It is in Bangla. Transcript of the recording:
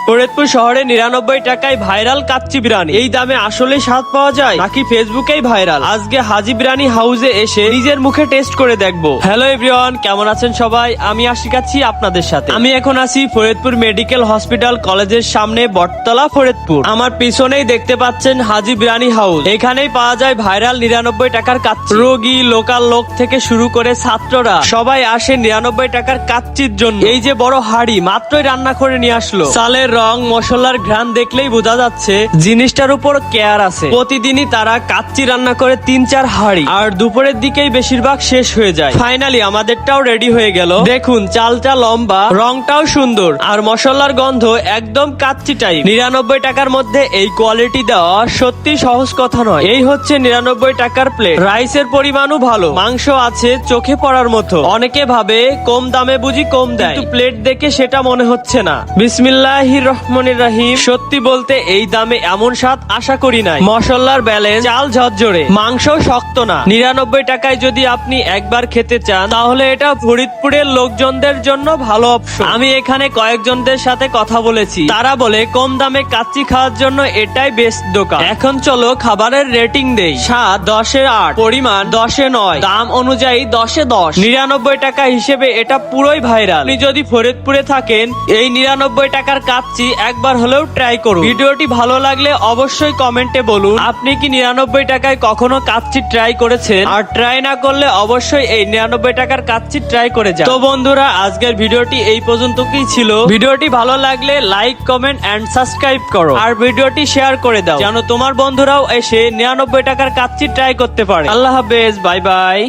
ফরিদপুর শহরে ৯৯ টাকায় ভাইরাল কাচ্চি বিরিয়ানি। এই দামে আসলে স্বাদ পাওয়া যায় নাকি ফেসবুকেই ভাইরাল? আজকে হাজি বিরিয়ানি হাউসে এসে নিজের মুখে টেস্ট করে দেখবো। হ্যালো এভরিওয়ান, কেমন আছেন সবাই? আমি আশিক আছি আপনাদের সাথে। আমি এখন আছি ফরিদপুর মেডিকেল হসপিটাল কলেজের সামনে, বটতলা, ফরিদপুর। আমার পিছনেই দেখতে পাচ্ছেন হাজি বিরিয়ানি হাউস। এখানেই পাওয়া যায় ভাইরাল ৯৯ টাকার কাচ্চি। রোগী, লোকাল লোক থেকে শুরু করে ছাত্ররা সবাই আসে ৯৯ টাকার কাচ্চির জন্য। এই যে বড় হাড়ি মাত্রই রান্না করে নিয়ে আসলো। চালের রং, মশলার ঘ্রাণ দেখলেই বোঝা যাচ্ছে জিনিসটার উপর কেয়ার আছে। প্রতিদিনই তারা কাচ্চি রান্না করে ৩-৪ হাড়ি, আর দুপুরের দিকেই বেশিরভাগ শেষ হয়ে যায়। ফাইনালি আমাদেরটাও রেডি হয়ে গেল। দেখুন, চালটা লম্বা, রংটাও সুন্দর, আর মশলার গন্ধ একদম কাচ্চি টাইপ। ৯৯ টাকার মধ্যে এই কোয়ালিটি দেওয়া সত্যি সহজ কথা নয়। এই হচ্ছে ৯৯ টাকার প্লেট। রাইসের পরিমাণও ভালো, মাংস আছে চোখে পড়ার মতো। অনেকে ভাবে কম দামে বুঝি কম দেয়, কিন্তু প্লেট দেখে সেটা মনে হচ্ছে না। বিসমিল্লাহির রহমানির রহিম। সত্যি বলতে এই দামে এমন স্বাদ আশা করি নাই। মশলার ব্যালেন্স, চাল ঝরঝরে, মাংস শক্ত না। ৯৯ টাকায় যদি আপনি একবার খেতে চান তাহলে এটা ফরিদপুরের লোকজনদের জন্য ভালো অপশন। আমি এখানে কয়েকজনদের সাথে কথা বলেছি, তারা বলে কম দামে কাচ্চি খাওয়ার জন্য এটাই বেস্ট দোকান। এখন চলো খাবারের রেটিং দেই। স্বাদ 10-এ 8, পরিমাণ 10-এ 9, দাম অনুযায়ী 10-এ 10। ৯৯ টাকা হিসেবে এটা পুরোই ভাইরাল। আপনি যদি ফরিদপুরে থাকেন, এই ৯৯ টাকার কাচ্চি একবার হলেও ট্রাই করুন। ভিডিওটি ভালো লাগলে অবশ্যই কমেন্টে বলুন আপনি কি ৯৯ টাকায় কখনো কাচ্চি ট্রাই করেছেন, আর ট্রাই না করলে অবশ্যই এই ৯৯ টাকার কাচ্চি ট্রাই করে যান। তো বন্ধুরা, আজকের ভিডিওটি এই পর্যন্তই ছিল। ভিডিওটি ভালো লাগলে লাইক, কমেন্ট এন্ড সাবস্ক্রাইব করো, আর ভিডিওটি শেয়ার করে দাও যেন তোমার বন্ধুরাও এসে ৯৯ টাকার কাচ্চি ট্রাই করতে পারে। আল্লাহ হাফেজ, বাই বাই।